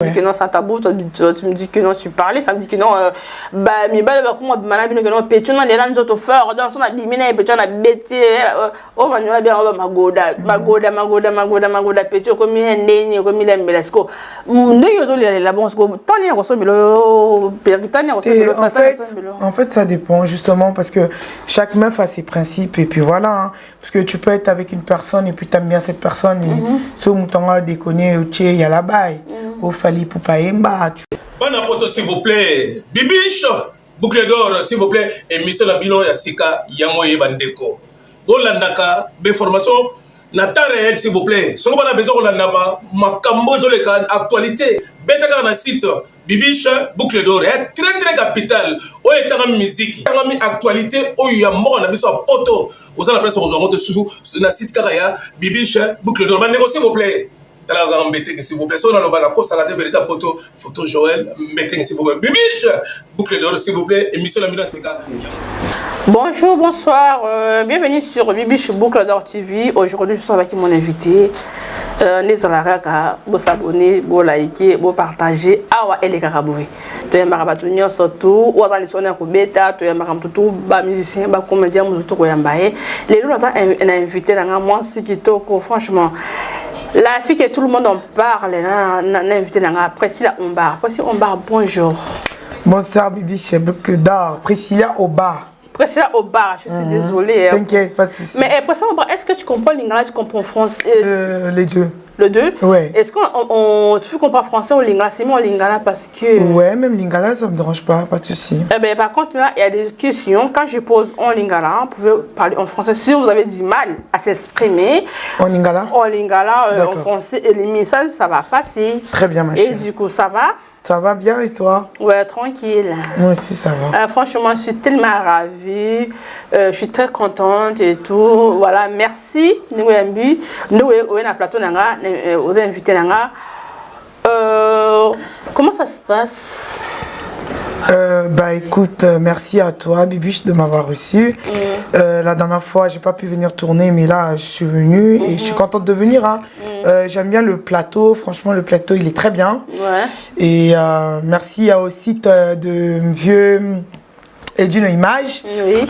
Tu dis que non, c'est un tabou, tu me dis que non, tu parlais, ça me dit que non, mais bah, comment manabino que non, pétion, on est là, nous autres forts, dans son abimina, pétion, on a bêté, oh, on a bien, magoda, pétion, comme il est comme il est melesco. Nous, la bon, tant il y a ressemble, en fait, ça dépend, justement, parce que chaque meuf a ses principes, et puis voilà, hein, parce que tu peux être avec une personne, et puis tu aimes bien cette personne, et ce mouton a déconné, il y a la baille. Au Fali Poupaemba. Bonne apôtre, s'il vous plaît. Bibiche, boucle d'or, s'il vous plaît. Et Monsieur Labino Yassika, Yamoye Bandeko. Golandaka, information, n'a pas réel, s'il vous plaît. Si on a besoin de l'anama, ma cambo zolekan, actualité. Betaka na site, Bibiche, boucle d'or. Est très très capital. Où est ta musique? Ta actualité, où il y a mort, on a besoin de poto. Vous allez appeler sur le sous la site Karaya, Bibiche, boucle d'or. Bandeko, s'il vous plaît. S'il vous plaît, si on a le poste à la véritable photo Joël, mettez s'il vous plaît. Bibiche, boucle d'or s'il vous plaît, émission La Mina Seka. Bonjour, bonsoir, bienvenue sur Bibiche Boucle d'Or TV. Aujourd'hui, je suis avec mon invité. Les Alaraka, vous s'abonner, vous liker, vous partager. Awa et les Karaboué. Tu es marabatounia surtout, ou à l'issonner au bêta, tu es maramtoutou, bas musicien, bas comédien, moutou koyambaye. Les loups ont invité dans moi, ce qui toko, franchement. La fille que tout le monde en parle, invité dans Priscilla Ombar. Priscilla Ombar, bonjour. Bonsoir, Bibiche Boucle d'Or. Priscilla Ombar. Priscilla Ombar, je suis désolée. T'inquiète, pas de soucis. Mais Priscilla Ombar, est-ce que tu comprends l'ingala, tu comprends français? Les deux. Le deux? Ouais. Est-ce que tu comprends français ou lingala? C'est moi lingala parce que... Ouais, même lingala, ça me dérange pas de soucis. Eh ben, par contre, là, il y a des questions. Quand je pose en lingala, vous pouvez parler en français. Si vous avez du mal à s'exprimer... En lingala? En lingala, en français, et les messages, ça va passer. Très bien, ma chérie. Et du coup, ça va? Ça va bien et toi? Ouais, tranquille. Moi aussi, ça va. Franchement, je suis tellement ravie. Je suis très contente et tout. Voilà, merci. Nous, on a plateau, aux invités. Comment ça se passe? Bah écoute, merci à toi Bibiche de m'avoir reçu. La dernière fois j'ai pas pu venir tourner, mais là je suis venue et je suis contente de venir, hein. J'aime bien le plateau, franchement le plateau il est très bien. Ouais. Et merci à aussi de vieux Edino Image,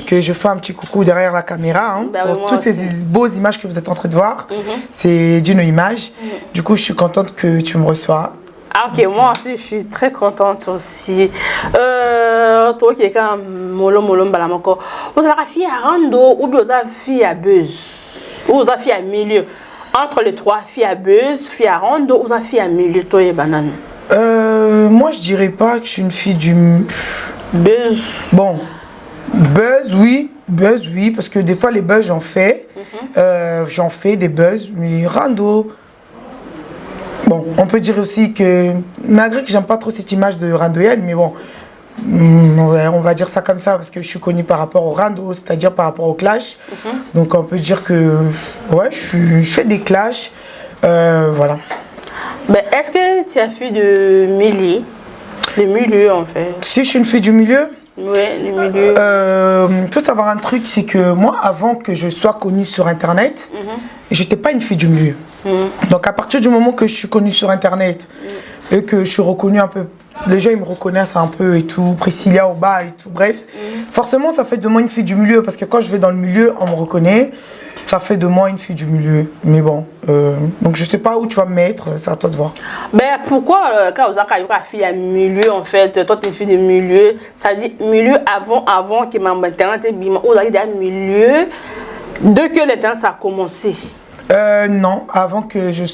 que je fais un petit coucou derrière la caméra, hein, bah pour toutes ces beaux images que vous êtes en train de voir. C'est Edino Image. Du coup je suis contente que tu me reçois. Ah ok, moi aussi je suis très contente aussi. Toi qui es quand mollo balamoko, vous avez la fille à rando ou vous avez la fille à buzz, ou vous avez la fille à milieu. Entre les trois, fille à buzz, fille à rando, vous avez la fille à milieu, toi et banane. Moi je dirais pas que je suis une fille du buzz. Bon, buzz oui, parce que des fois les buzz j'en fais, des buzz, mais rando. Bon, on peut dire aussi que, malgré que j'aime pas trop cette image de randoyenne, mais bon, on va dire ça comme ça parce que je suis connue par rapport au rando, c'est-à-dire par rapport au clash. Donc on peut dire que, ouais, je fais des clashs, voilà. Ben, est-ce que tu as fait de milieu en fait? Si je suis une fille du milieu? Oui, du milieu. Il faut savoir un truc, c'est que moi, avant que je sois connue sur Internet, j'étais pas une fille du milieu. Donc à partir du moment que je suis connue sur Internet et que je suis reconnue un peu, les gens ils me reconnaissent un peu et tout, Priscilla au bas et tout, bref, forcément ça fait de moi une fille du milieu parce que quand je vais dans le milieu, on me reconnaît, ça fait de moi une fille du milieu. Mais bon, donc je sais pas où tu vas me mettre, c'est à toi de voir. Ben pourquoi quand vous avez une fille à milieu en fait, toi tu es une fille de milieu, ça dit milieu avant que ma internet est bim, vous avez des milieu dès que l'internet ça a commencé. Non, avant que je...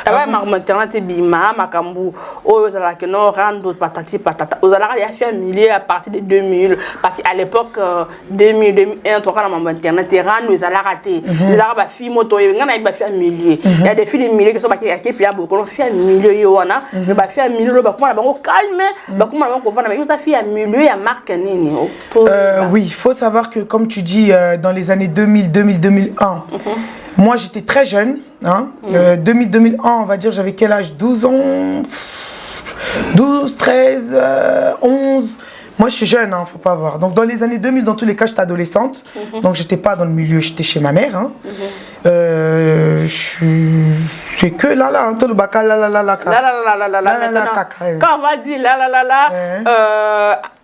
Avant ma internet est bima, ma cambo, aux que non rando patati patata, aux alara il a fait un milieu à partir de 2000 parce qu'à l'époque 2000 2001 toi quand ma internet est rando aux alara raté, les alara fille moto il y a fait un milieu, il y a des filles de milieu qui sont pas qui puis a beaucoup on fait un milieu yoana, mais ba fait un milieu ba comment on calme, ba comment on va mais ça fait un milieu à marque nini. Oui, il faut savoir que comme tu dis dans les années 2000 2001 moi, j'étais très jeune, hein. 2001, on va dire, j'avais quel âge? 12 ans 12, 13, 11. Moi, je suis jeune, hein, faut pas voir. Donc, dans les années 2000, dans tous les cas, j'étais adolescente. Donc, j'étais pas dans le milieu, j'étais chez ma mère. Hein. C'est que là, hein, tout le bacal, là. Maintenant, quand on va dire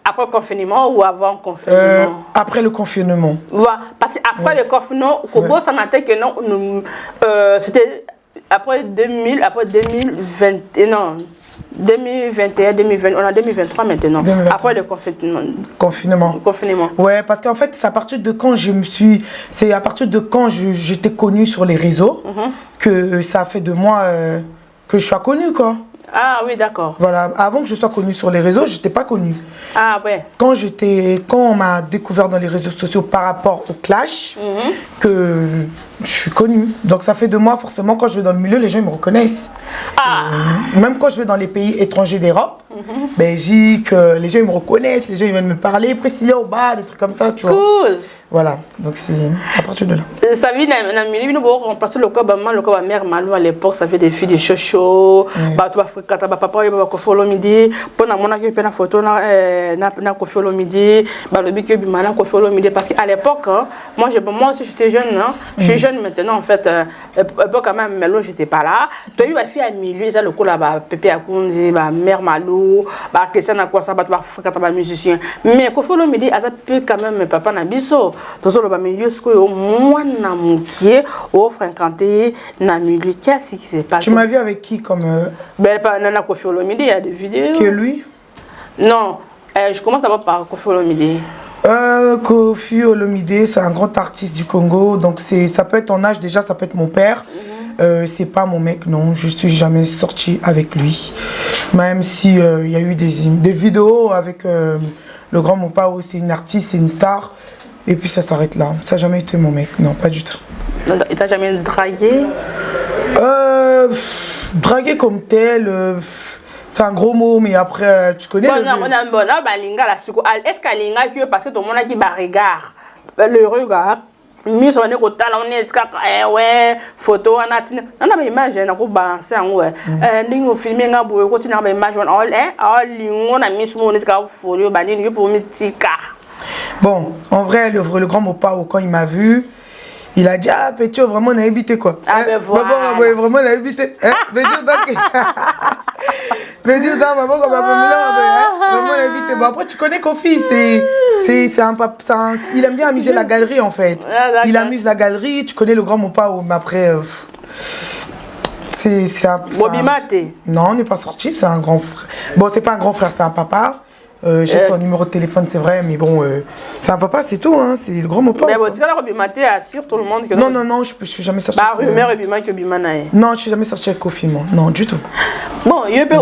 après le confinement ou avant le confinement? Après le confinement. Voilà, parce qu'après le confinement, ça n'a été que non, c'était après 2000, après 2020, non. 2021, 2020, on a 2023 maintenant. 2023. Après le confinement. Ouais, parce qu'en fait, c'est à partir de quand j'étais connue sur les réseaux que ça a fait de moi que je sois connue, quoi. Ah oui, d'accord. Voilà, avant que je sois connue sur les réseaux, je n'étais pas connue. Ah ouais. Quand on m'a découvert dans les réseaux sociaux par rapport au clash, que je suis connue. Donc ça fait de moi, forcément, quand je vais dans le milieu, les gens ils me reconnaissent. Même quand je vais dans les pays étrangers d'Europe, Belgique, les gens ils me reconnaissent, les gens ils viennent me parler, Priscilla au bas, des trucs comme ça, tu vois. Cool. Voilà, donc c'est à partir de là. Ça veut dire dans le milieu, nous avons remplacé le corps de mère Malou à l'époque, ça fait des filles de chocho, papa, il va faire midi, pendant mon accueil, une photo, na faire le midi, le bic, bimana, faire le midi, parce qu'à l'époque, moi aussi j'étais jeune, je suis jeune maintenant en fait, quand même, Melo, j'étais pas là. Tu as eu ma fille à milieu, ça le coup là, Pépé Akounzi, ma mère Malou, Christian à quoi ça, tu vas faire musicien. Mais quand faire le midi, ça peut quand même, papa Nabiso, tout ça, le milieu, ce que moi, na moukier, au fréquenté, na milieu, qu'est-ce qui s'est passé? Tu m'as vu avec qui comme. Nana Kofi Olomide, il y a des vidéos. Que lui? Non, je commence d'abord par Kofi Olomide. Kofi Olomide, c'est un grand artiste du Congo, donc ça peut être ton âge déjà, ça peut être mon père. C'est pas mon mec, non, je suis jamais sortie avec lui. Même si il y a eu des vidéos avec le grand Mopao, c'est une artiste, c'est une star, et puis ça s'arrête là. Ça n'a jamais été mon mec, non, pas du tout. Il t'a jamais dragué? Draguer comme tel, c'est un gros mot, mais après, tu connais. Est-ce qu'à Linga, parce que tout le monde a dit regard, le regard, mieux sur le côté, on est ouais, photo, on a une image, on a balancé en ouais. Nous filmons un bout, on a une image, on a mis sur mon photo, pour me tika. Bon, en vrai, le grand Mopao, quand il m'a vu, il a dit, ah, Petit, vraiment, on a habité quoi. Ah, ben voilà. Vraiment, on a habité. Petit, donc. Petit, donc, maman, comme vraiment, on a habité. Bon, après, tu connais Kofi, il aime bien amuser la galerie, en fait. Il amuse la galerie, tu connais le grand Mopao, mais après. C'est un. Bobby Maté. Non, on n'est pas sorti, c'est un grand frère. Bon, c'est pas un grand frère, c'est un papa. J'ai son numéro de téléphone, c'est vrai, mais bon, c'est un papa, c'est tout, hein, c'est le grand Mopao. Mais bon, tu sais, la Bobby Maté assure tout le monde que. Non, je suis jamais sorti. Rumeur et Bima que Bima n'a. Non, je suis jamais sorti avec Kofi, moi. Non, du tout. Bon, je peux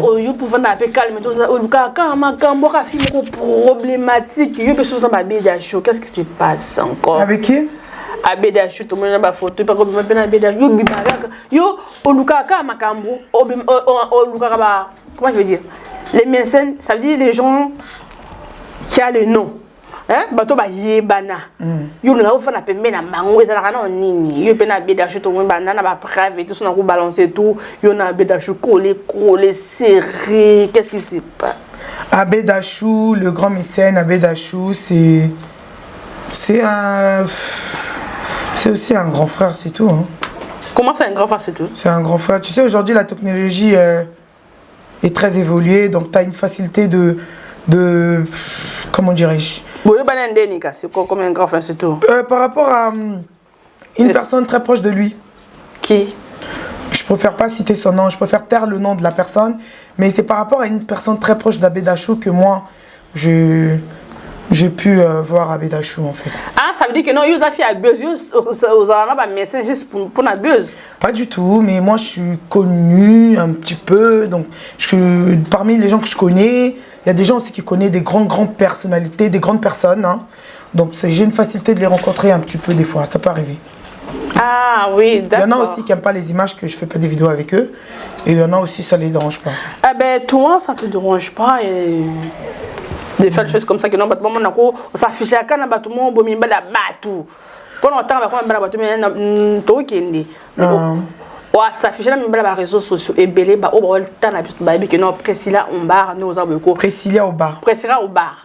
vendre un peu calme, tout ça. Quand ma fille est problématique, je peux sortir dans ma BDH. Qu'est-ce qui se passe encore? Avec qui? À BDH, tout le monde a ma photo, pas comme un BDH. Yo, comment je veux dire? Les médecins, ça veut dire les gens qui ont le nom. Hein? Bato ba yebana. Yo na ofa na pembe na bango ezala kana nini. Yo pe na BDH to mo banana ba private tout ça na ko balancer tout. Yo na BDH collé serré. Qu'est-ce qui se passe? Abedachou, le grand mécène Abedachou, c'est aussi un grand frère, c'est tout. Hein. Comment c'est un grand frère, c'est tout? C'est un grand frère. Tu sais, aujourd'hui, la technologie est très évoluée, donc tu as une facilité de comment dirais-je? C'est comme un grand frère, c'est tout. Par rapport à une personne très proche de lui. Qui? Je préfère pas citer son nom, je préfère taire le nom de la personne, mais c'est par rapport à une personne très proche d'Abedachou que moi, j'ai pu voir Abedachou en fait. Ah, ça veut dire que non, il a fait un buzz, aux Arabes, mais c'est juste pour un buzz. Pas du tout, mais moi je suis connue un petit peu, donc parmi les gens que je connais, il y a des gens aussi qui connaissent des grandes personnalités, des grandes personnes, hein. Donc j'ai une facilité de les rencontrer un petit peu des fois, ça peut arriver. Ah oui, d'accord. Il y en a aussi qui n'aiment pas les images, que je fais pas des vidéos avec eux, et il y en a aussi ça les dérange pas. Ah ben toi ça te dérange pas de faire des choses comme ça que non bah on s'affiche à quand bah tout le monde bombe la batou pendant temps bah quand bah batou mais to kende Ouais, ça fait jamais les réseaux sociaux et belé ba au temps na biso ba bi que non Priscilla on bar nous avons beaucoup Priscilla au bar. Priscilla au bar.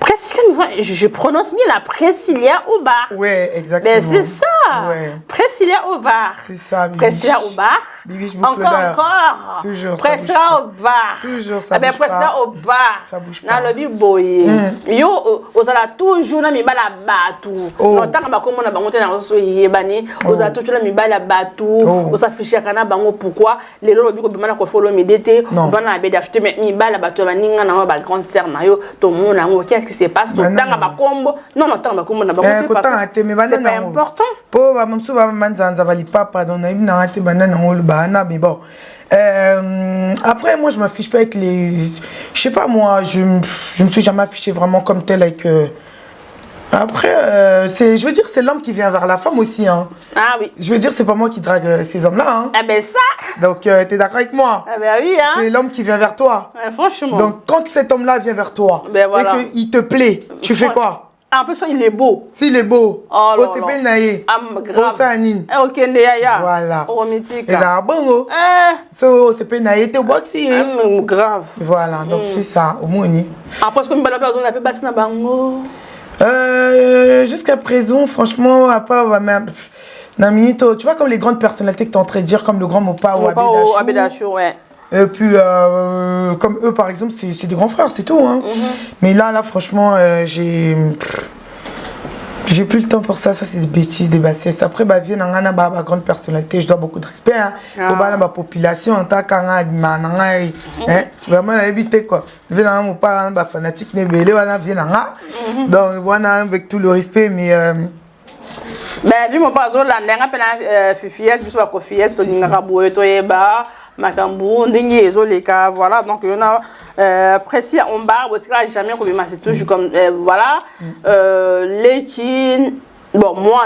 Priscilla, je prononce bien la Priscilla au bar. Oui, exactement. Mais c'est ça. Ouais. Priscilla au bar. C'est ça, Bibi. Priscilla au bar. Bibi, encore. Toujours. Priscilla au bar. Toujours, ça bouge Priscilla pas. au bar. Ça bouge pas. Dans le biboye. Yo, aux ala toujours na mi bala batu. Longtemps ba comme on a bangoté na so yebani. Aux ala toujours na mi bala batu. Aux afficher kana bango pourquoi les lolo biko bimana ko follow méditer. Bana be d'acheter mi bala batu baninga na ba grande sœur na yo to mona ngo qu'est-ce qui se passe donc tanga ba kombo non tanga ba kombo na bango parce que c'est pas important. Po ba mamsu ba manzanza bali papa donc na ibna ate banana ngolo bana mais bon. Après, moi, je m'affiche pas avec les... Je sais pas, moi, je me suis jamais affiché vraiment comme tel avec... Après, je veux dire, c'est l'homme qui vient vers la femme aussi. Hein. Ah oui. Je veux dire, c'est pas moi qui drague ces hommes-là. Hein. Ah ben ça. Donc, t'es d'accord avec moi? Ah ben oui, hein. C'est l'homme qui vient vers toi. Franchement. Donc, quand cet homme-là vient vers toi, ben voilà. et qu'il te plaît, tu fais quoi? En plus, il est beau. S'il est beau, oh c'est pas naïe. Grave. Ok, voilà. Oh, mythique. Et là, bon, c'est pas naïe, t'es boxy. Grave. Voilà, donc c'est ça, au moins. Après, ce que nous avons fait, basse na bango. Jusqu'à présent, franchement, à part même. Tu vois, comme les grandes personnalités que tu es en train de dire, comme le grand Mopa ou Abedachou, ouais. Et puis, comme eux, par exemple, c'est des grands frères, c'est tout. Hein. Mais là, franchement, j'ai plus le temps pour ça. Ça, c'est des bêtises, des bassesses. Après, vie dans une grande personnalité, je dois beaucoup de respect. Hein. Pour la population, en tant qu'un vraiment, éviter quoi. Je viens dans mon parent, fanatique, donc, voilà, avec tout le respect, mais. Ben, vu mon pardon, la dernière peine fifiette, je suis pas confiée, c'est une rabouille, toi, Macambou, Ndingi, les cas, voilà. Donc, il y en a précis, on barre, jamais c'est toujours comme, voilà. Lekin, bon, moi,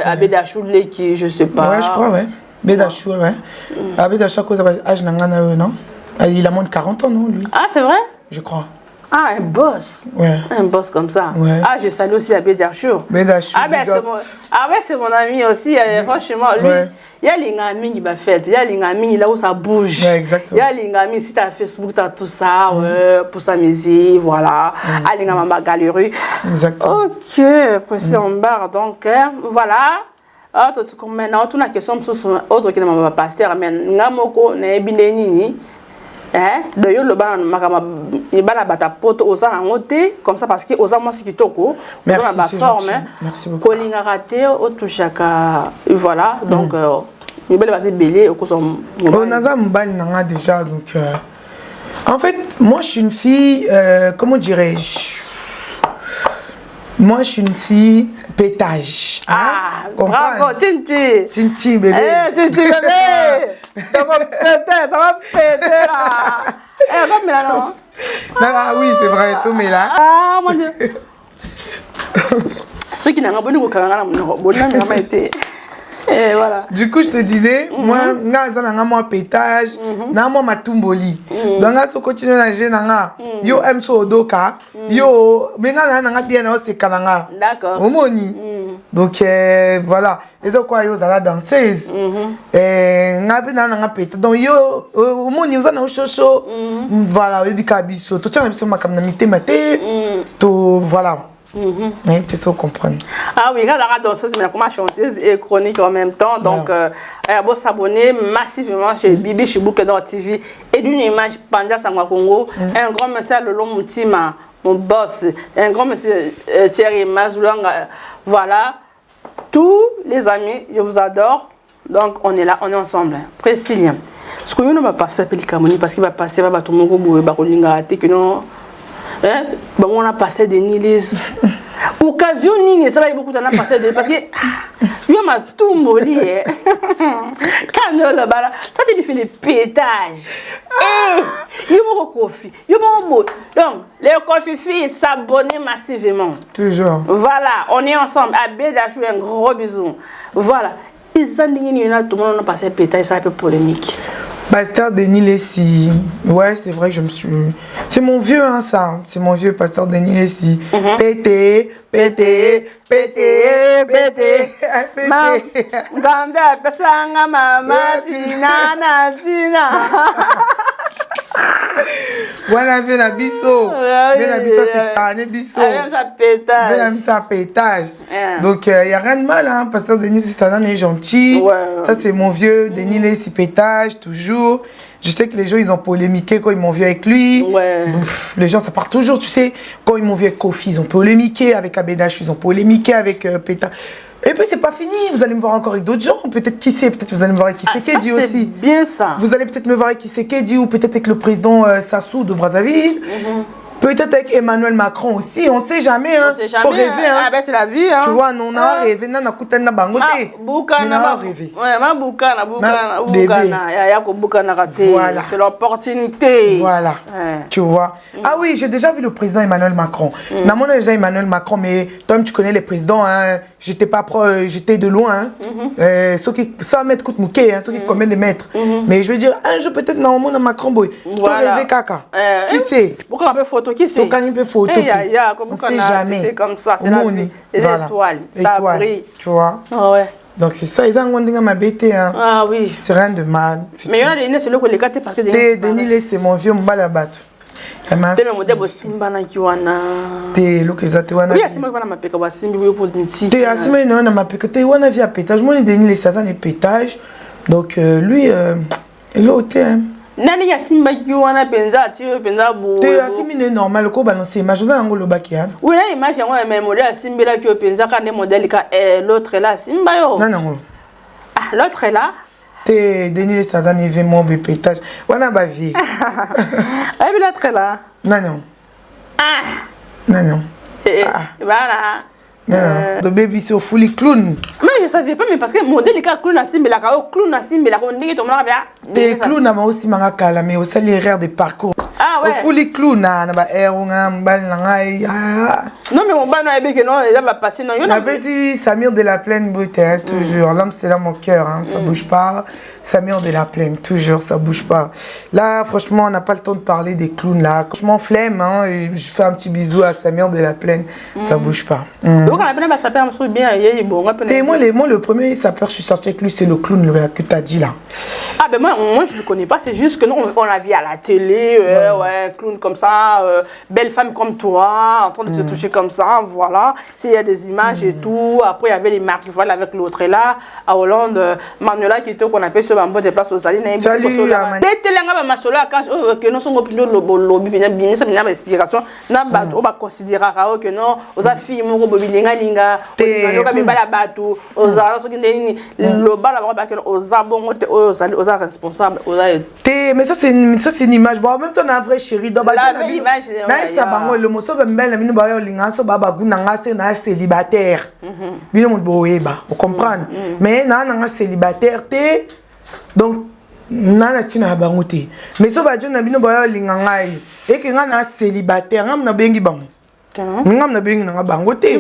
Abedachou, Leki, je sais pas. Ouais, je crois, ouais. Abedachou, ouais. Abedachou, cause âge non? Il a moins de 40 ans, non, lui? Ah, c'est vrai? Je crois. Ah, un boss. Ouais. Un boss comme ça. Ouais. Ah, je salue aussi Abedachou. Ah, ben, c'est mon ami aussi. Franchement, lui, il y a les amis qui va faire. Il y a les amis là où ça bouge. Ouais, exactement. Il y a les amis, si tu as Facebook, tu as tout ça, pour s'amuser, voilà. Ah, les amis, galerie. Exactement. Ok, précis en barre. Donc, voilà. Maintenant, toute la question, autre que ma pasteur, mais Namoko, Nebineni. D'ailleurs, le ban il va la battre poto aux angoté comme ça parce que aux amos qui toko merci merci beaucoup colinga raté au tout chaka voilà donc il va passer belé au cause on a mbali nanga déjà donc en fait moi je suis une fille comment dirais-je. Moi, je suis une fille pétage. Ah, bravo, Tinti. Tinti, bébé. Tinti, bébé. Ça va péter, là. Comme là, non? Ah oui, c'est vrai, tout mais là. Ah, mon Dieu. Ceux qui n'ont pas bonne été. Et voilà. Du coup, je te disais, moi, je pétage, je matumboli. Donc, je continue à nager, yo aime so odoka, yo, mais je bien aussi kananga. D'accord. Omoni. Donc, voilà. Et donc, quoi, yo, ça la danseuse. Et, je pétage. Donc, yo, omoni, vous avez un chocho. Voilà, et puis, kabiso. Tout ça, je me tout, voilà. Il faut se comprendre. Ah oui, regarde la danseuse, mais comment chanteuse et chronique en même temps. Donc, vous s'abonner massivement chez Bibi chez Boucledor TV et d'une image Panda Sangwa Congo. Un grand merci à Lolo Moutima, mon boss. Un grand merci Thierry Mazoulanga. Voilà, tous les amis, je vous adore. Donc, on est là, on est ensemble. Précisément. Ce que nous va passer à Pélicamoni parce qu'il va passer à tout le monde, que non. On a passé des nilis. Occasion nini, ça va beaucoup d'en a passé des parce que il m'a tout molli. Quand le bala, toi tu fais les pétages. Il m'a coffee, il m'a beau. Donc les coffee filles s'abonner massivement. Toujours. Voilà, on est ensemble. Abedachou, un gros bisou. Voilà. Ils ont dit tout le monde a passé pétage, ça un peu polémique. Pasteur Denis Lessi. Ouais, c'est vrai que je me suis... C'est mon vieux, hein, ça. C'est mon vieux Pasteur Denis Lessi. Pété, pété, pété, pété, pété. Zambia, pesanga mama, tina, na, tina. Voilà, viens à Bisso. Viens à Bisso, c'est ça, on Bisso. Viens à Bisso à pétage. Donc, il n'y a rien de mal, hein. Pasteur Denis Lessi, on est gentil. Ça, c'est mon vieux Denis Lessi, pétage, toujours. Je sais que les gens, ils ont polémiqué quand ils m'ont vu avec lui. Les gens, ça part toujours, tu sais. Quand ils m'ont vu avec Kofi, ils ont polémiqué. Avec Abédache, ils ont polémiqué. Avec Pétage. Et puis c'est pas fini, vous allez me voir encore avec d'autres gens, peut-être qui sait, peut-être vous allez me voir avec qui c'est Kedi aussi. C'est bien ça. Vous allez peut-être me voir avec qui c'est Kedi ou peut-être avec le président Sassou de Brazzaville. Peut-être avec Emmanuel Macron aussi, on sait jamais, hein. Faut rêver, hein. Ah ben c'est la vie, hein. Tu vois, on a rêvé, on a coûté na bangote. Mais on a rêvé. Ouais, ma boukana, voilà. C'est l'opportunité. Voilà. Tu vois. Ah oui, j'ai déjà vu le président Emmanuel Macron. Namon a déjà Emmanuel Macron, mais toi tu connais les présidents, hein. J'étais pas proche, j'étais de loin, hein. 100 mètres coûte mouquet, hein, combien de mètres. Mais je veux dire, un jour peut-être Namon a Macron boy. Toi rêvé caca. Qui sait? Pourquoi on peut photo? Qui c'est? Quand il peut photo. On sait jamais. C'est comme ça, c'est la vie. Les étoiles, ça brille. Tu vois. Ouais. Donc c'est ça, ils ont ma bête. Ah oui. C'est rien de mal. Mais il y en a des c'est le que les gars parce que Denis c'est mon vieux mbalabat. T'es le modèle Simba na kiwana. T'es le que ça te wana. Oui, Simba wana mapeka wa Simba oui pour nti. T'es Simba non na mapeka t'es wana via pétage. Moi Denis ça ça n'est pétage. Donc lui il est au thème. Nani ya Simba kiwana penza tio penza bo. T'es Simba normal ko balancer image za ngolo bakia. Oui, la image yango même modèle Simba là qui penza quand des modèles ka l'autre là Simba yo. Non non. Ah l'autre là. T'es Denis ça ça n'est vraiment pétage. Wana ba vie. Ah mais l'autre là. Non non. Ah. Non non. Voilà. Non, non. Baby c'est au fully clown. Mais je savais pas mais parce que modèle est clown à Simba là clown à Simba là on dit que tout le monde bien. Des clowns à moi aussi manga kala mais aussi les erreurs de parcours. Ah ouais. Au fully clown na ba erunga mbal ngai. Non mais mon ban a que non il va passer non. On appelle si Samir de la Plaine brute hein, toujours. L'homme c'est dans mon cœur hein, ça bouge pas. Samir de la Plaine toujours ça bouge pas. Là franchement on n'a pas le temps de parler des clowns là. Franchement flemme hein, je fais un petit bisou à Samir de la Plaine, ça bouge pas. Donc on a bien ça perd un bien bon moi le premier sapeur je suis sorti avec lui c'est le clown que tu as dit là. Ah ben moi je le connais pas, c'est juste que nous on l'a vu à la télé ouais clown comme ça belle femme comme toi en train de se toucher comme ça voilà, il y a des images et tout. Après il y avait les marques voilà avec l'autre là à Hollande Manuela qui était qu'on appelle ce bambou de place aux alines salut betelanga ba solo quand que non sont opinion lobby bien ça bien explication na ba on va considérer que non aux filles mon bobilinga linga on va bala bato aux ara so qui le bala ba que aux abon aux responsable aux mais ça c'est une image bon en même temps un vrai chéri dans ba image na ça bango le moso ba mbela minu ba yo linga so baba gunanga c'est na célibataire bino mo boyeba vous comprendre mais na célibataire té donc nana tina bango té mais so ba jona bino ba yo linga ngai et que ngana célibataire ngam na bengi bango ngam na bengi na bango té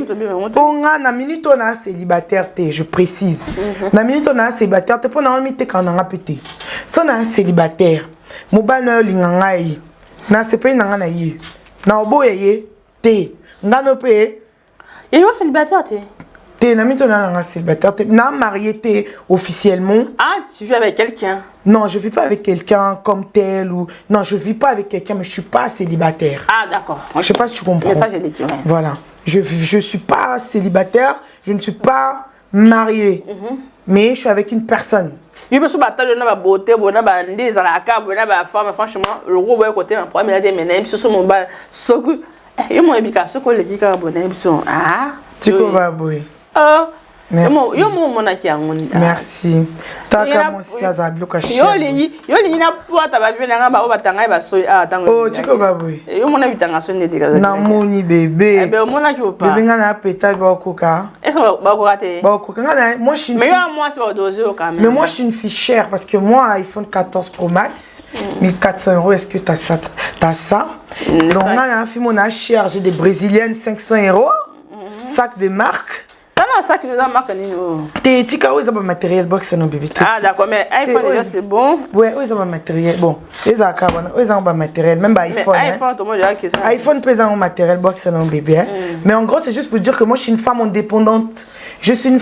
po ngana minute na célibataire té je précise na minute na célibataire té po na mi té kana nga pété so na célibataire mobile na linga ngai na c'est pas na ye na oboye té ngano pe et yo célibataire té t'es na minute na célibataire t'es na marié t'es officiellement. Ah tu vis avec quelqu'un? Non je vis pas avec quelqu'un comme tel ou non je vis pas avec quelqu'un mais je suis pas célibataire. Ah d'accord. Je sais pas si tu comprends. Mais ça je l'ai dit. Voilà je suis pas célibataire je ne suis pas marié mais je suis avec une personne. Il me semble que na ba beauté bona ba ndeza la ka bona ba femme franchement le gros boy côté ma problème là des menem sur mon ba soku yo mo ebika soko le kika bona ebison ah tu ko ba boy. Merci. Oh, tu comprends oui. Na moni bébé. Bébé ngana pétage ba koka. Est-ce que ba koka té? Ba koka ngana moi je suis mais moi c'est pas dosé quand même. Mais moi je suis une fille chère parce que moi iPhone 14 Pro Max 1400 €, est-ce que tu as ça? T'as ça? Donc ngana fille mon cher, j'ai des brésiliennes 500 €, sac de marque. non, ça que je dois marquer. T'es tika, oui, ça va matériel box, non, bébé. Ah, d'accord, mais iPhone, déjà, c'est bon. Ouais, oui, ça va matériel. Bon, les acabana, oui, ça va matériel, même iPhone. iPhone, tout le monde dit que ça. iPhone peut avoir matériel box, non, bébé. Mais en gros, c'est juste pour dire que moi, je suis une femme indépendante. Je suis une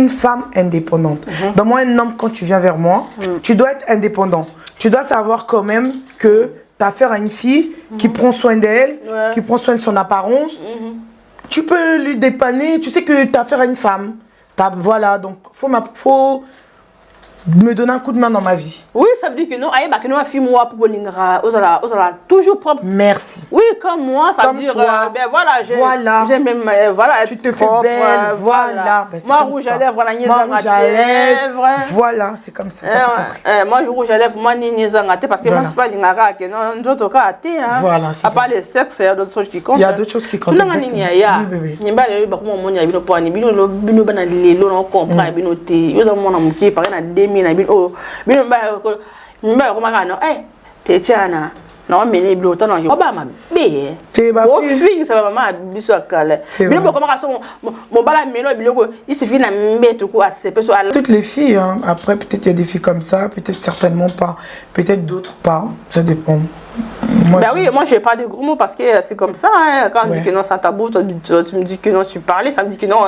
femme indépendante. Dans moi, un homme, quand tu viens vers moi, tu dois être indépendant. Tu dois savoir quand même que tu as affaire à une fille qui prend soin d'elle, qui prend soin de son apparence. Tu peux lui dépanner, tu sais que tu as affaire à une femme. Voilà, donc faut me donner un coup de main dans ma vie. Oui, ça veut dire que non, que nous, fille, moi, pour Bolingara, toujours propre. Merci. Oui, comme moi, ça comme veut dire, toi. Ben voilà, j'aime même, voilà, tu te fais belle, voilà. Ben, moi, rouge à lèvres, voilà, moi, rouge à lèvres, voilà, c'est comme ça, moi, je rouge à lèvres, moi, ni zangate, parce que moi, c'est pas Lingara, que non, nous autres, voilà, c'est ça. À part les sexes, il y a d'autres choses qui comptent. Il y a d'autres choses qui comptent, exactement. Oui, bébé. Il y a des gens qui comprennent, bino ba ko magano pechana na mene blo to no yo ba ma be o fin ça va mama biso akala bino ba ko maka so mo bala melo biloko il suffit na mbeto ko asepe so toutes les filles hein. Après peut-être il y a des filles comme ça, peut-être certainement pas, peut-être d'autres pas, ça dépend. Oui, moi je parle de gros mots parce que c'est comme ça, hein. Quand on dit que non c'est un tabou, tu me dis que non tu parlais, ça me dit que non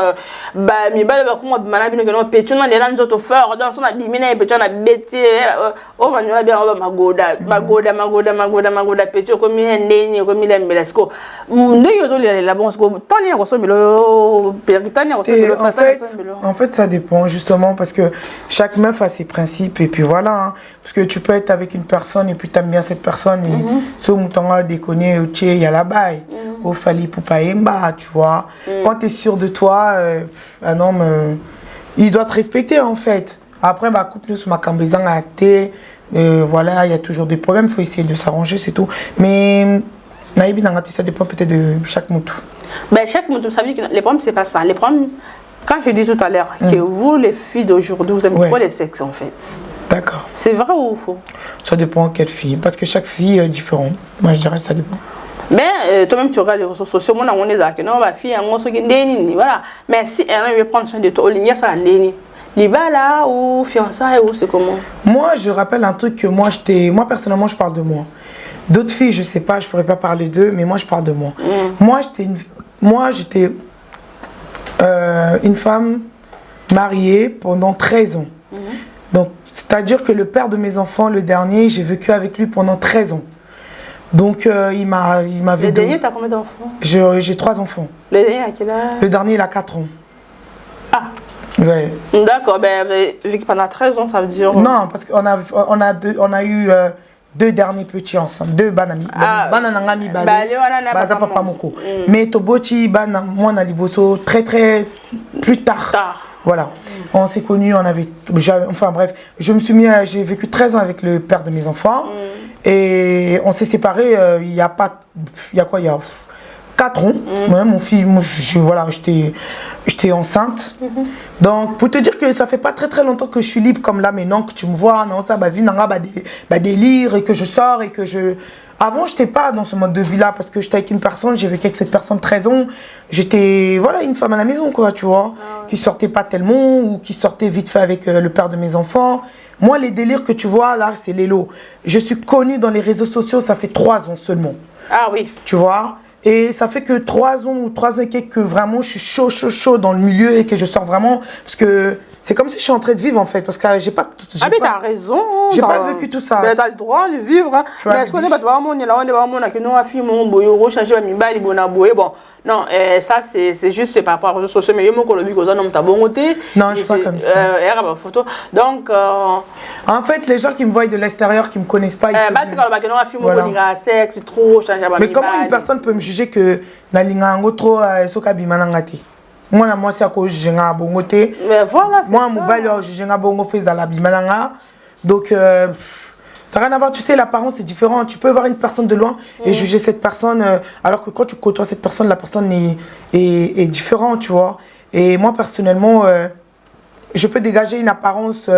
mais bah comment malabino que non pétion dans les langues auto fort dans son abimine pétion na bêti oh manyola bien magoda pétion comme ndeni comme il aime l'esco ndenge zo la bon sko tani ko so milo perkitani ko so milo ça en fait ça dépend justement parce que chaque meuf a ses principes et puis voilà hein. Parce que tu peux être avec une personne et puis t'aimes bien cette personne et ce mouton a déconné au tché y a la baille au fali poupa emba tu vois quand tu es sûr de toi un homme il doit te respecter en fait après bah coupe nous sur ma cambézang à thé voilà il y a toujours des problèmes faut essayer de s'arranger c'est tout mais ça dépend peut-être de chaque mouton. Ben chaque mouton ça veut dire que les problèmes c'est pas ça les problèmes. Quand je dis tout à l'heure que vous, les filles d'aujourd'hui, vous aimez trop les sexes en fait. D'accord. C'est vrai ou faux? Ça dépend quelle fille, parce que chaque fille est différente. Moi je dirais que ça dépend. Mais toi-même tu regardes les réseaux sociaux, moi on est là que non, ma fille, voilà. Mais si elle veut prendre soin de toi, il y a ça Liba là ou fiançailles ou c'est comment? Moi je rappelle un truc que moi personnellement je parle de moi. D'autres filles je sais pas, je pourrais pas parler d'eux, mais moi je parle de moi. Moi j'étais une femme mariée pendant 13 ans. Donc, c'est-à-dire que le père de mes enfants, le dernier, j'ai vécu avec lui pendant 13 ans. Donc, il m'avait... Le dernier, tu as combien d'enfants? J'ai 3 enfants. Le dernier, à quel âge? Le dernier, il a 4 ans. Ah. Ouais. D'accord, ben, vous avez vécu pendant 13 ans, ça veut dire... Non, parce qu'on a eu... deux derniers petits ensemble, deux banami. Bananangami baza papa moko. Mais toboti bana moi na liboso très plus tard. Voilà. On s'est connus, enfin bref, j'ai vécu 13 ans avec le père de mes enfants et on s'est séparés il y a 4 ans. Ouais, mon fils, j'étais enceinte. Donc, pour te dire que ça fait pas très longtemps que je suis libre comme là, maintenant que tu me vois, non, ça, vie, délire, et que je sors, et que je... Avant, j'étais pas dans ce mode de vie-là, parce que j'étais avec une personne, j'ai vécu avec cette personne 13 ans. J'étais, voilà, une femme à la maison, quoi, tu vois, qui sortait pas tellement, ou qui sortait vite fait avec le père de mes enfants. Moi, les délires que tu vois, là, c'est l'élo. Je suis connue dans les réseaux sociaux, ça fait 3 ans seulement. Ah oui. Tu vois. Et ça fait que 3 ans ou 3 ans et quelques que vraiment je suis chaud dans le milieu et que je sors vraiment parce que c'est comme si je suis en train de vivre en fait parce que j'ai pas mais t'as raison. J'ai pas vécu tout ça. Mais t'as le droit de vivre. Hein. Mais est-ce qu'on est pas toi on est là que nous a filmé mon boyo changer mi bali bona boye bon non ça c'est juste par rapport aux réseaux sociaux mais yo mon colobi ko ça non ta bon côté. Non, je suis pas comme ça. Photo. Donc en fait les gens qui me voient de l'extérieur qui me connaissent pas c'est quand que nous a filmé mon sexe trop changer mais comment une personne peut me juger que na linga ngo trop soka bimana ngati? Moi c'est à cause j'ai un bon côté. Mais voilà, c'est moi mobile j'ai un bon fait à la bimalanga. Donc ça n'a rien à voir, tu sais, l'apparence c'est différent. Tu peux voir une personne de loin et juger cette personne alors que quand tu côtoies cette personne, la personne est différente, tu vois. Et moi personnellement, je peux dégager une apparence.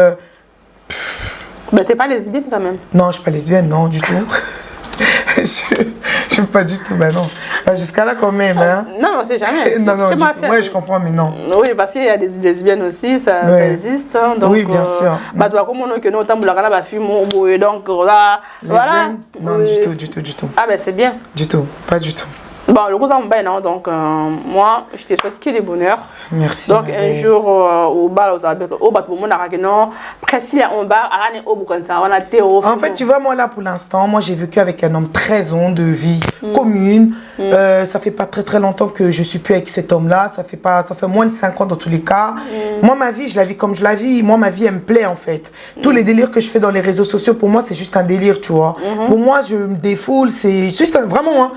Mais t'es pas lesbienne quand même? Non, je suis pas lesbienne, non, du tout. Je je pas du tout, mais non. Jusqu'à là quand même. Hein. Non, c'est jamais. Non, du tout. Ouais, je comprends, mais non. Oui, parce qu'il y a des lesbiennes aussi, ça existe. Hein, donc, oui, bien sûr. Bah, toi, comme on a que nous, on a la fille, donc là, voilà. Non, du tout. Ah, ben c'est bien. Du tout, pas du tout. Bon, le gros non, donc moi, je te souhaite que du bonheur. Merci. Donc un jour au bal aux abeilles, au bas pour mon non, précis on bar, on a théo. En fait, tu vois moi là pour l'instant, moi j'ai vécu avec un homme 13 ans de vie commune. Ça fait pas très longtemps que je suis plus avec cet homme-là. Ça fait moins de 5 ans dans tous les cas. Moi ma vie, je la vis comme je la vis. Moi ma vie elle me plaît en fait. Tous les délires que je fais dans les réseaux sociaux pour moi c'est juste un délire, tu vois. Pour moi je me défoule, c'est juste vraiment hein.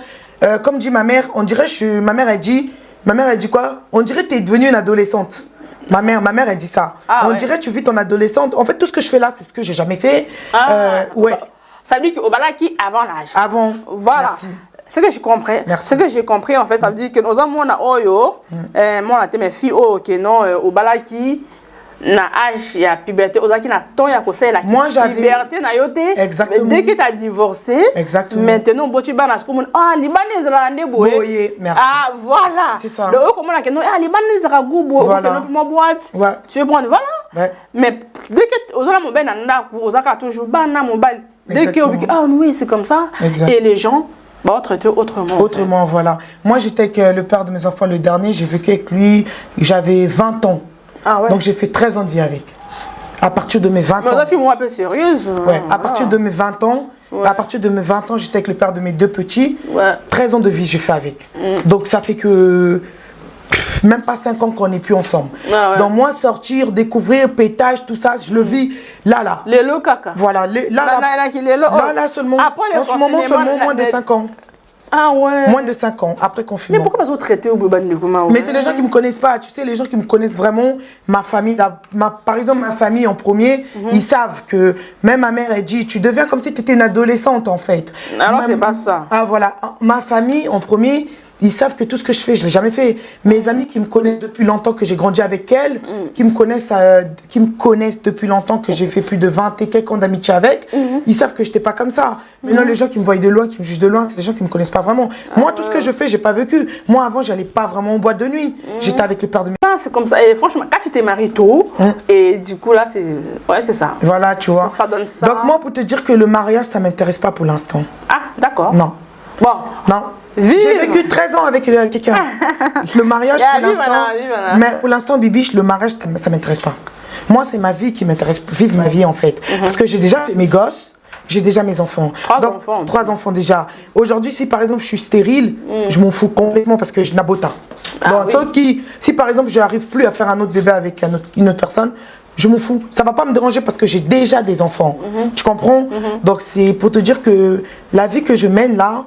Comme dit ma mère, on dirait ma mère elle dit quoi? On dirait que tu es devenue une adolescente. Ma mère elle dit ça. Ah, on dirait que tu vis ton adolescente. En fait tout ce que je fais là c'est ce que j'ai jamais fait. Ouais. Ça veut dire qu'au balaki avant l'âge. Avant. Voilà. Merci. Ce que j'ai compris. Ce que j'ai compris en fait ça veut dire que nos hommes on a oyo, moi on a mes filles ok non au balaki. Na âge il y a puberté aux qui na temps il y a conseil la puberté na yote exactement dès que tu as divorcé exactement maintenant bon tu banas comme ah libanais la ndeboye merci ah voilà c'est ça donc comment la que non ah libanais ra gubo que non pour ma boîte tu veux prendre voilà mais dès que aux la mon ben na aux ka toujours bana mon bal dès que ah oui c'est comme ça et les gens vont traiter autrement voilà moi j'étais avec le père de mes enfants le dernier j'ai vécu avec lui j'avais 20 ans. Ah ouais. Donc j'ai fait 13 ans de vie avec. À partir de mes 20 ans. Mais fille moi un peu sérieuse. Ouais, à partir de mes 20 ans, à partir de mes 20 ans, j'étais avec le père de mes 2 petits. 13 ans de vie j'ai fait avec. Donc ça fait que même pas 5 ans qu'on n'est plus ensemble. Donc moi sortir, découvrir, pétage, tout ça, je le vis là. Lélo caca. Voilà, là seulement. En ce moment seulement moins de 5 ans. Ah ouais. Moins de 5 ans, après confinement. Mais pourquoi pas traiter au Boban de Gouma? Mais c'est les gens qui ne me connaissent pas. Tu sais, les gens qui me connaissent vraiment, ma famille, par exemple, ma famille en premier, ils savent que même ma mère, elle dit, tu deviens comme si tu étais une adolescente en fait. Alors c'est pas ça. Ah voilà, ma famille en premier, ils savent que tout ce que je fais, je ne l'ai jamais fait. Mes amis qui me connaissent depuis longtemps, que j'ai grandi avec elles, qui me connaissent depuis longtemps, que j'ai fait plus de 20 et quelques ans d'amitié avec, ils savent que je n'étais pas comme ça. Maintenant, les gens qui me voient de loin, qui me jugent de loin, c'est des gens qui ne me connaissent pas vraiment. Moi, tout ce que je fais, je n'ai pas vécu. Moi, avant, je n'allais pas vraiment en boîte de nuit. J'étais avec le père de mes... C'est comme ça. Et franchement, quand tu t'es marié tôt, et du coup, là, c'est ça. Voilà, tu vois. Ça donne ça. Donc, moi, pour te dire que le mariage, ça ne m'intéresse pas pour l'instant. Ah, d'accord. Non. Bon. Non. J'ai vécu 13 ans avec quelqu'un. Le mariage pour l'instant. Mais pour l'instant, Bibiche, le mariage, ça ne m'intéresse pas. Moi, c'est ma vie qui m'intéresse. Vivre ma vie, en fait. Parce que j'ai déjà fait mes gosses. J'ai déjà mes enfants. 3 enfants déjà. Aujourd'hui, si par exemple je suis stérile, je m'en fous complètement parce que je n'ai pas. Donc, si par exemple je n'arrive plus à faire un autre bébé avec une autre personne, je m'en fous. Ça ne va pas me déranger parce que j'ai déjà des enfants. Tu comprends? Donc c'est pour te dire que la vie que je mène là,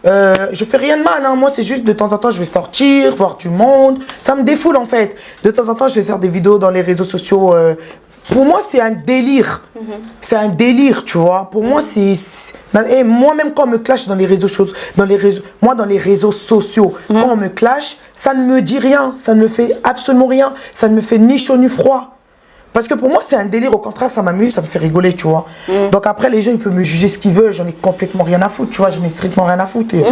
je fais rien de mal. Hein. Moi, c'est juste de temps en temps, je vais sortir, voir du monde. Ça me défoule en fait. De temps en temps, je vais faire des vidéos dans les réseaux sociaux. Pour moi, c'est un délire. C'est un délire, tu vois. Pour moi, c'est... Et moi-même, quand on me clash dans les réseaux sociaux, dans les réseaux sociaux, quand on me clash, ça ne me dit rien. Ça ne me fait absolument rien. Ça ne me fait ni chaud ni froid. Parce que pour moi, c'est un délire. Au contraire, ça m'amuse, ça me fait rigoler, tu vois. Donc après, les gens, ils peuvent me juger ce qu'ils veulent. J'en ai complètement rien à foutre, tu vois. Je n'ai strictement rien à foutre. Et...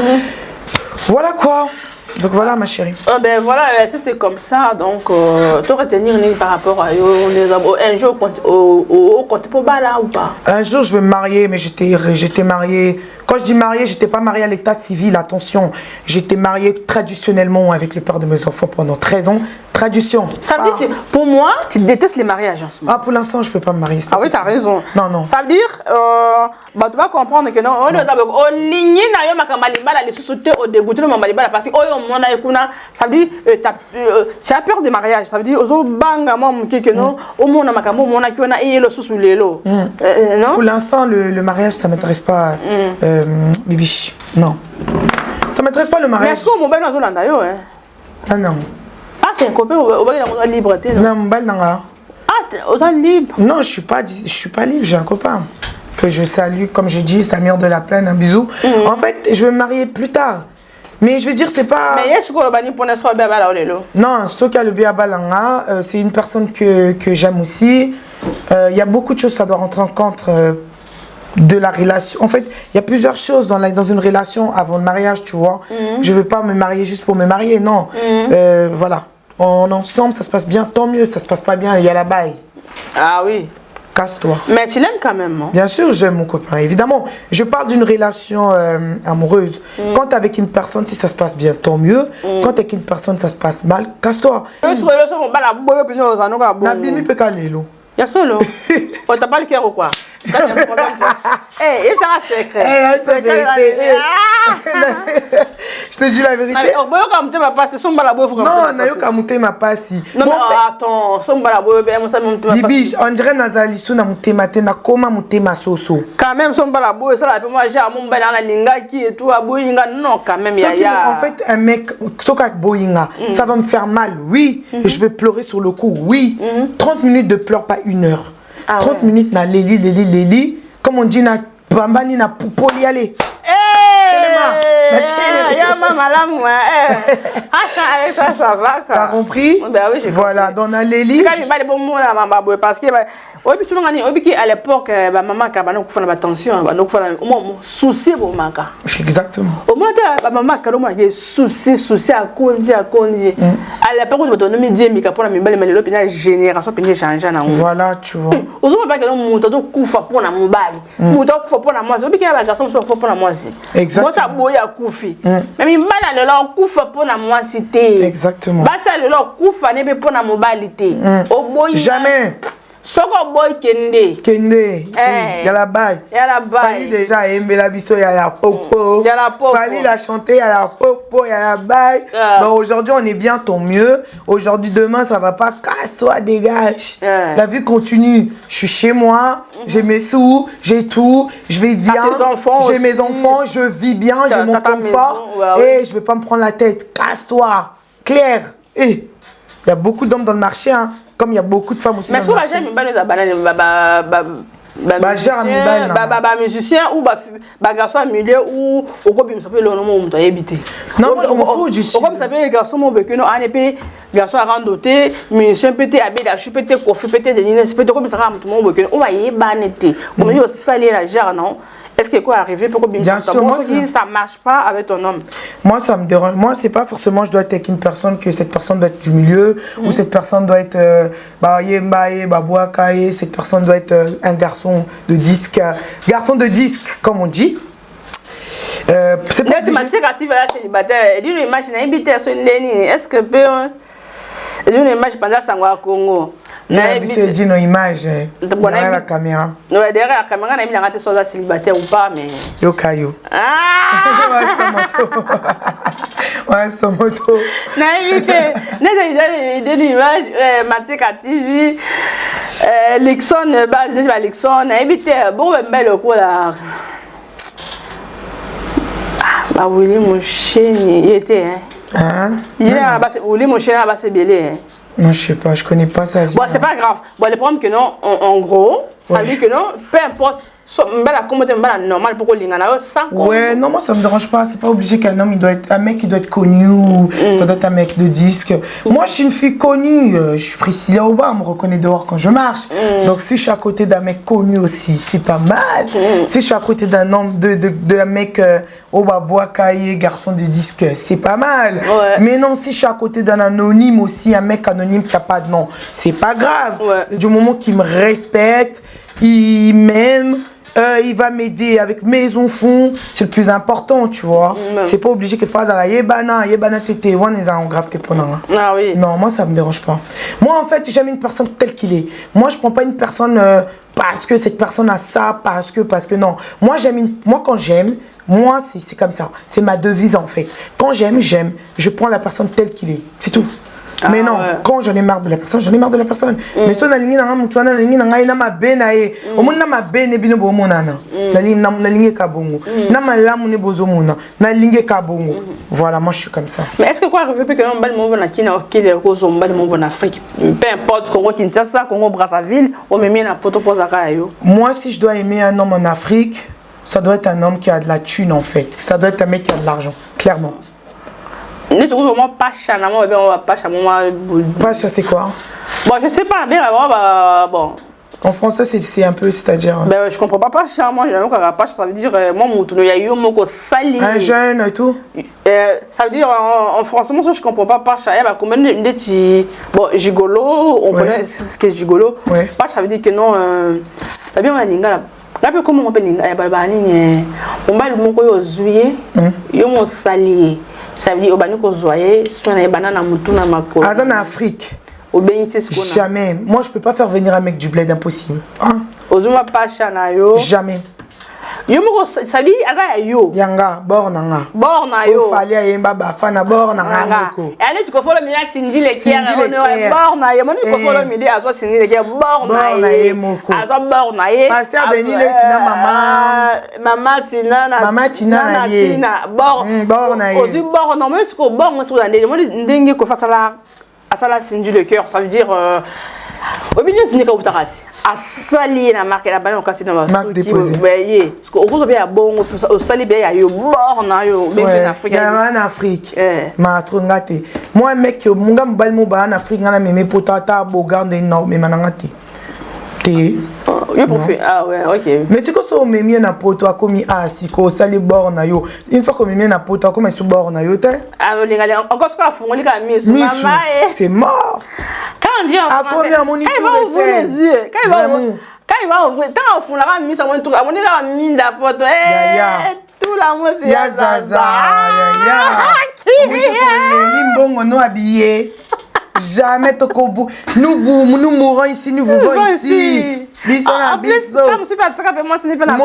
Voilà, quoi. Donc voilà, ma chérie. Ben voilà, c'est comme ça. Donc, tu retenir par rapport à un jour, au compte pour Bala ou pas? Un jour, je vais me marier, mais j'étais mariée. Quand je dis mariée, je n'étais pas mariée à l'état civil, attention. J'étais mariée traditionnellement avec le père de mes enfants pendant 13 ans. Tradition. Ça veut dire, pour moi, tu détestes les mariages en ce moment. Ah, pour l'instant, je ne peux pas me marier. Ah oui, tu as raison. Non, non. Ça veut dire, tu vas comprendre que non, ça veut dire, tu as peur des mariages. Ça veut dire, pour l'instant, le mariage, ça ne m'intéresse pas. Bibiche, non. Ça ne m'intéresse pas le mariage. Mais est-ce que mon bel Ah non. Ah, t'es un copain au libre, non, mon bel Ah, t'es libre. Non, je suis pas libre, j'ai un copain que je salue, comme je dis, Samir de la Plaine, un bisou. En fait, je vais me marier plus tard. Mais je veux dire, c'est pas... Mais est-ce que bani pour n'être pas non, Soka le Biabalanga, c'est une personne que j'aime aussi. Il y a beaucoup de choses, ça doit rentrer en compte de la relation. En fait, il y a plusieurs choses dans une relation avant le mariage, tu vois. Je ne veux pas me marier juste pour me marier, non. Voilà. Ensemble, ça se passe bien, tant mieux. Ça se passe pas bien, il y a la baille. Ah oui. Casse-toi. Mais tu l'aimes quand même, hein? Bien sûr, j'aime mon copain, évidemment. Je parle d'une relation amoureuse. Quand t'es avec une personne, si ça se passe bien, tant mieux. Quand t'es avec une personne, ça se passe mal, casse-toi. Nabimi peut caler l'eau. Y'a solo. Oh, t'as pas le cœur ou quoi? Eh, il ça va secret. Je te dis la vérité. Non, Nayo Kamute m'a pas si. Non, mais attends, Bibi, on dirait Nazali sou na mutema te na koma mutema soso. Quand même, son balabo, ça la peut moi j'ai à mon bana linga qui et tout à boyinga. Non, quand même, En fait, un mec, sokak boyinga, ça va me faire mal, oui. Je vais pleurer sur le coup, oui. 30 minutes de pleurs, pas 1 heure. 30 minutes na leli. Comme on dit, na bambani na poupoli aller. Ça va. T'as compris? Ben oui, j'ai voilà, dans la Lélie. Parce que à l'époque, maman qui a attention, souci pour maman. Exactement. Au moins, maman qui a souci à conduire. À l'époque, on me dit que pour la belle génération, changer. Voilà, tu vois. Aux autres, pas que l'on pour la mobile. Pour la moi, c'est que la garçon soit pour la moi. Exactement. Moi, ça boye à Koufi. Mais il m'a dit que Koufa pour la moi cité. Exactement. Bah, ça le Koufa n'est pas pour la mobilité. Jamais. Soko boy kende. Kende. Il y a la baille. Il y a la baille. Fallait déjà aimer la biso, il y a la popo. Il y a la popo. Fallait la chanter, il y a la popo, il y a la baille. Donc aujourd'hui, on est bien, tant mieux. Aujourd'hui, demain, ça va pas. Casse-toi, dégage. La vie continue. Je suis chez moi, j'ai mes sous, j'ai tout, je vais bien. J'ai mes enfants, je vis bien, j'ai mon confort. Et je vais pas me prendre la tête. Casse-toi. Claire. Et il y a beaucoup d'hommes dans le marché, hein. Comme il y a beaucoup de femmes aussi. Mais si on va jamais musicien ou garçon milieu ou non, moi je m'en fous du comme ça fait garçon mon bec non ANP garçon à randoté musicien peut-être abeda je peut-être coiffé peut-être des nines peut-être comme ça tout le monde bec on va y banneté comme yo saler la gère non. Est-ce que quoi arriver pour que bien sûr, moi, ça marche pas avec ton homme? Moi, ça me dérange. Moi, c'est pas forcément je dois être avec une personne que cette personne doit être du milieu ou cette personne doit être cette personne doit être un garçon de disque, comme on dit. C'est pas célibataire. Dis une image est-ce que peut une image pendant ça Congo. Dit nos images derrière la caméra. Ouais, derrière la caméra, on a mis soit célibataire ou pas, mais. Yo caillou. Ouais, son moto. Des images, Matika TV, Lexon, base, n'est-ce pas Lexon, on a invité bon, belle coup là. Bah, oui, mon chien, il était, hein. Il a mon chien, c'est belé, hein. Non, je sais pas, je connais pas sa vie. Bon, c'est pas grave. Bon, le problème que non, en gros, ça veut dire que non, peu importe, normal pour ouais, non, moi ça me dérange pas. C'est pas obligé qu'un homme, il doit être un mec qui doit être connu ou ça doit être un mec de disque. Moi, je suis une fille connue. Je suis Priscilla Oba, on me reconnaît dehors quand je marche. Donc, si je suis à côté d'un mec connu aussi, c'est pas mal. Si je suis à côté d'un homme, d'un mec Oba Boakaye, garçon de disque, c'est pas mal. Ouais. Mais non, si je suis à côté d'un anonyme aussi, un mec anonyme qui a pas de nom, c'est pas grave. Ouais. Du moment qu'il me respecte, il m'aime. Il va m'aider avec mes enfants, c'est le plus important, tu vois. C'est pas obligé que fasse la yebana tété, on est en grave ah oui. non, moi ça me dérange pas. Moi en fait, j'aime une personne telle qu'il est. Moi je prends pas une personne parce que cette personne a ça, parce que non. Moi quand j'aime, moi c'est comme ça. C'est ma devise en fait. Quand j'aime, je prends la personne telle qu'il est. C'est tout. Mais non, quand j'en ai marre de la personne, j'en ai marre de la personne. Mais si on a lingi na mutwana na lingi na ngai na mabena e, omona na mabene bino bo monana. Na lingi ka bongo. Na malamu ne bozomona, na lingi ka bongo. Voilà, moi je suis comme ça. Mais est-ce que quoi arrive que non bal mo na kina okile ko zo mbal mo en Afrique. Peu importe Congo Kinshasa, Congo Brazzaville, on me met na poto pozaka yo. Moi si je dois aimer un homme en Afrique, ça doit être un homme qui a de la thune en fait. Ça doit être un mec qui a de l'argent, clairement. Pacha, c'est quoi? Bon, je sais pas, mais bon, En français, c'est un peu, c'est-à-dire... Ben, je comprends pas Pacha. Moi, j'ai un Pacha, ça veut dire, moi, il y a eu un mot sali. Un jeune et tout. Ça veut dire, en français, moi, je comprends pas Pacha. Il y a combien de petits... Bon, gigolo, on connaît ce qu'est gigolo. Pacha, ça veut dire que non... Ça veut dire, on a l'inga là. Là, comment on peut l'inga? On va le mot que juillet, il y a sali. Ça veut dire, on va nous joyer, si on a des bananes à mouton à ma côte. En Afrique. Jamais. Moi, je peux pas faire venir un mec du bled, impossible. Hein? Jamais. Jamais. Ça dit, yo. Yanga, bornanga. Bornayo. Fali ayemba bafana bornanga. Et tu peux faire le milieu Cindy les kiers. Bornayo. Moi, tu peux faire le milieu à soi Cindy les kiers. Bornayo. À soi Bornayo. Pasteur Denis le sina maman. Maman Tina. Maman Tina na ye. Bornayo. Aussi bornayo. Moi, tu peux bornayo. Moi, tu peux dengue ko face à ça la Cindy le cœur. Ça veut dire au milieu Cindy ka utarati. A sali na marque la banane quand c'est dans marque déposée. Parce que au bien bon au sali bien yo borna yo bien en Afrique. En Afrique. Ma trongate. Moi un mec mon gars mbal mo ba en Afrique ngana meme potata bogarde no me manangate. Té. Yo pour faire ah ouais, OK. Mais tu ko meme na poto akomi asiko sali borna yo. Une fois que meme na poto akomi su borna yo té. Ah on linga encore ce qu'on font li ka miss maman. C'est mort. Quand on dit en français, quand il va ouvrir les yeux, quand il va ouvrir, tant on fout la mise à mon tour, à mon état mine d'apporte, tout la moi c'est Zaza, Limbongo no habillé, jamais tokobu, nous mourons ici, nous vivons ici. Moi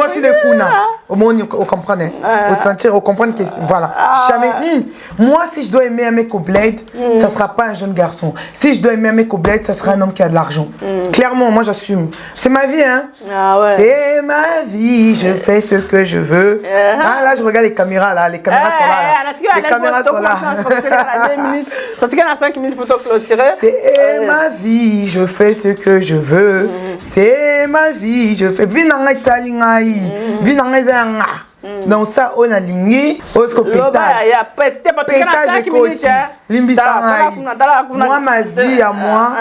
aussi le kuna. Au moins on comprenait. Au sentir, on comprend que voilà. Jamais. Moi si je dois aimer un mec au bled, ça sera pas un jeune garçon. Si je dois aimer un mec au bled, ça sera un homme qui a de l'argent. Clairement, moi j'assume. C'est ma vie hein. C'est ma vie, je fais ce que je veux. Ah là je regarde les caméras là, les caméras sont là. Les caméras sont là. Parce qu'il y a 5 minutes photo clôturée. C'est ma vie, je fais ce que je veux. C'est ma vie, je fais vinanga talingai, vinanga zanga. Donc ça on a ligné, osco pétage. Pétage coach. Limbisa. Moi ma vie à moi,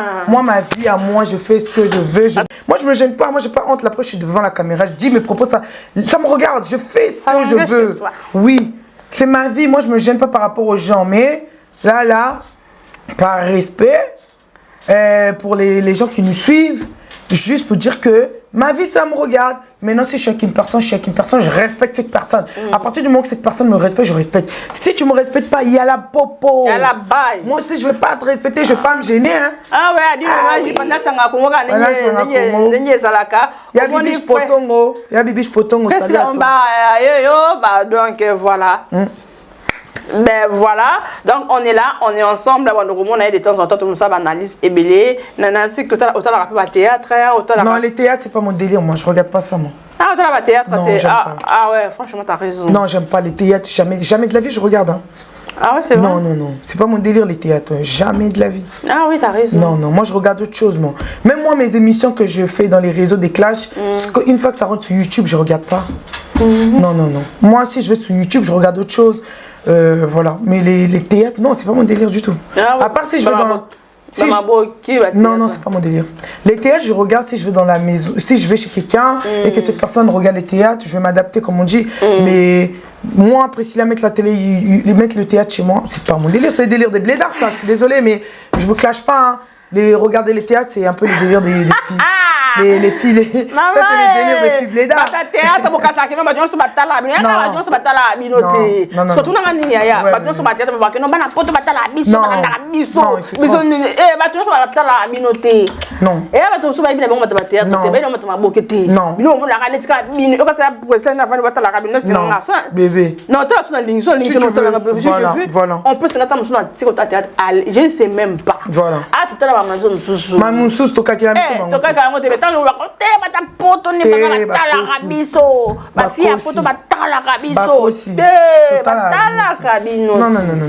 je fais ce que je veux. Moi je me gêne pas, moi j'ai pas honte. Après je suis devant la caméra, je dis mes propos, ça me regarde, je fais ce que je veux. Oui, c'est ma vie, moi je me gêne pas par rapport aux gens, mais là, par respect pour les gens qui nous suivent. Juste pour dire que ma vie, ça me regarde. Maintenant, si je suis avec une personne, je respecte cette personne. À partir du moment que cette personne me respecte, je respecte. Si tu ne me respectes pas, il y a la popo. Il y a la baille. Moi aussi, je ne vais pas te respecter, je ne vais pas me gêner. Hein. Ah ouais, il y a Bibiche Potongo. Donc voilà. Ben voilà, donc on est là, on est ensemble, on a de temps en temps, tout ça, analyse et belé. Nancy, que tu as rappelé théâtre, non, les théâtres, c'est pas mon délire, moi, je regarde pas ça, moi. Ah, tu as théâtre, non, ah ouais, franchement, tu as raison. Non, j'aime pas les théâtres, jamais de la vie, je regarde. Hein. Ah ouais, c'est vrai. Non, c'est pas mon délire, les théâtres, jamais de la vie. Ah oui, tu as raison. Non, moi, je regarde autre chose, moi. Même moi, mes émissions que je fais dans les réseaux des clashs, une fois que ça rentre sur YouTube, je regarde pas. Non. Moi, si je vais sur YouTube, je regarde autre chose. Voilà, mais les théâtres, non, c'est pas mon délire du tout. Ah ouais. À part si je vais dans... Non, c'est pas mon délire. Les théâtres, je regarde si je vais dans la maison, si je vais chez quelqu'un et que cette personne regarde les théâtres, je vais m'adapter comme on dit. Mais moi, après, s'il a mettre la télé, ils mettent le théâtre chez moi, c'est pas mon délire, c'est le délire des blédards, ça. Je suis désolée, mais je vous clash pas. Hein. Regarder les théâtres, c'est un peu les délires des filles. Les filles, ça c'est les délires des filles blédards. Bébé. Non, on peut se mettre je ne sais même pas. Voilà. Ah, tout à l'heure, ma maison, tu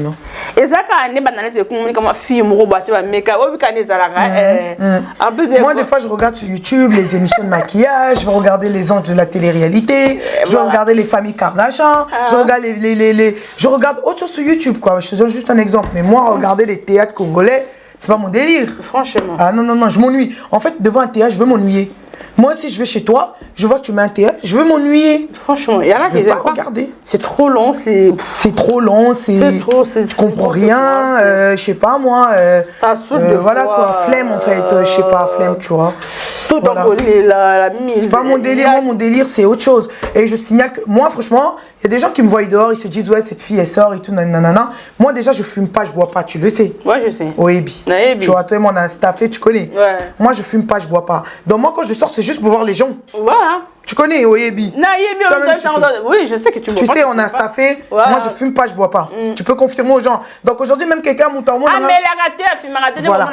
non. Et ça, moi, des fois, je regarde sur YouTube les émissions de maquillage, je vais regarder les anges de la télé-réalité, je vais regarder les familles Kardashian, je regarde je regarde autre chose sur YouTube, quoi. Je te donne juste un exemple. Mais moi, regarder les théâtres congolais, c'est pas mon délire. Franchement. Ah non, je m'ennuie. En fait, devant un théâtre, je veux m'ennuyer. Moi, si je vais chez toi, je vois que tu mets un théâtre, je veux m'ennuyer. Franchement, il y en a qui pas regarder. C'est trop long, c'est trop long, c'est trop, je comprends rien, je sais pas moi. Ça saute voilà quoi, flemme en fait, je sais pas, flemme, tu vois. Tout voilà. La mise. C'est pas mon délire, moi mon délire c'est autre chose. Et je signale que moi franchement, il y a des gens qui me voient dehors, ils se disent ouais cette fille elle sort et tout, nanana. Moi déjà je fume pas, je bois pas, tu le sais. Ouais je sais. Au Ebi. Tu vois, toi et moi on a un staffé, tu connais. Ouais. Moi je fume pas, je bois pas. Donc moi quand je sors c'est juste pour voir les gens. Voilà. Tu connais Oyebi? Oui, je sais que tu bois. Tu sais, on a un staffé. Voilà. Moi, je fume pas, je bois pas. Tu peux confirmer aux gens. Donc aujourd'hui, même quelqu'un m'a monté. Ah, mais la raté, elle fume raté. Voilà.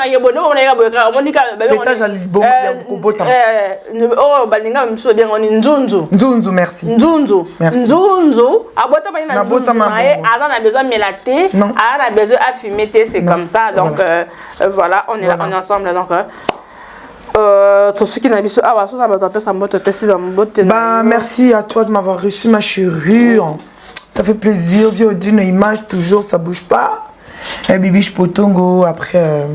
Oh, balinga, je bien, on est Nzunzu. Nzunzu, merci. Nzunzu. Merci. Nzunzu. Abota pas une Nzunzu. Adam a besoin de mélater. Adam a besoin de fumer, c'est comme ça. Donc voilà, on est ensemble. Donc. Bah, merci à toi de m'avoir reçu ma chérie. Ça fait plaisir. Viens d'une image, toujours, ça bouge pas. Et Bibiche Potongo, après.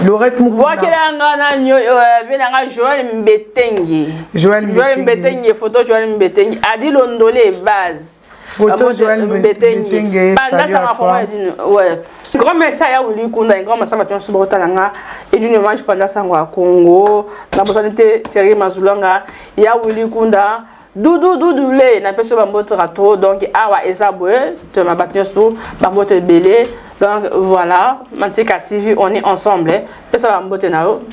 Lorette Moukouna. Joël Mbetengi. Joël Mbetengi, photo Joël Mbetengi. Adi Londolé, base. Photo Joël Mbetengi. Salut à toi. Ouais. Grand merci à Yaouli Kunda, grand merci à Tion Subotalanga, et d'une image pendant Sangwa Congo, na bosanité Thierry Mazulanga, Yaouli Kunda, Doudou n'a pas ce bambote rato, donc Awa Ezaboué, de ma batteuse tout, bambote belé, donc voilà, Mantika TV, on est ensemble,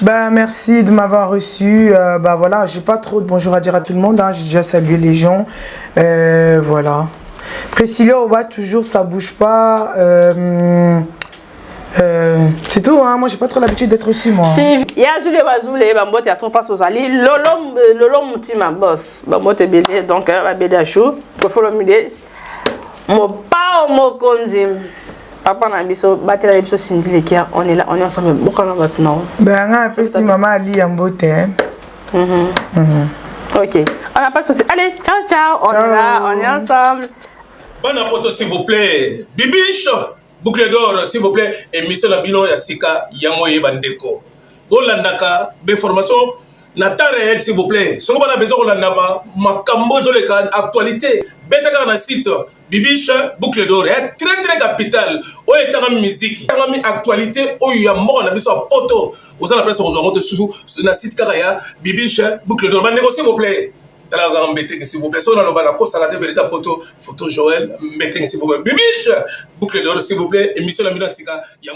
bah merci de m'avoir reçu, bah voilà, j'ai pas trop de bonjour à dire à tout le monde, hein. J'ai déjà salué les gens, voilà. Priscilla, au bas, toujours, ça bouge pas. C'est tout, hein. Moi, j'ai pas trop l'habitude d'être reçu, moi. Si, il y a Zule Bazoule, Bambote, il y a trop pas aux alliés. Lolo Moutima, boss. Bambote Bélé, donc, va Bélé à chaud. Il faut le milieu. Mon pas au mot konzim. Papa n'a biso, battre la biso Cindy Leker. On est là, on est ensemble. Beaucoup maintenant. Ben, un peu si maman Ali Yambote. Ok, on n'a pas de soucis. Allez, ciao, ciao. On est là, on est ensemble. Bonne apôtre, s'il vous plaît. Bibiche, boucle d'or, s'il vous plaît. Émission la bino Yasika, Yamoye Bandeko. Golandaka, information, na temps réel, s'il vous plaît. Si on a besoin de l'andama, ma cambo jolekan, actualité. Betaka na site, Bibiche, boucle d'or. Très très capital. O est en musique. En actualité, o yambo na biso poto. Vous allez presse aujourd'hui sous na site Karaya, Bibiche, boucle d'or. Bandeko, s'il vous plaît. S'il vous plaît, si on a le balcon, ça a des véritables photos. Photo Joël, mettez s'il vous plaît. Bibiche, boucle d'or, s'il vous plaît. Émission la Sika.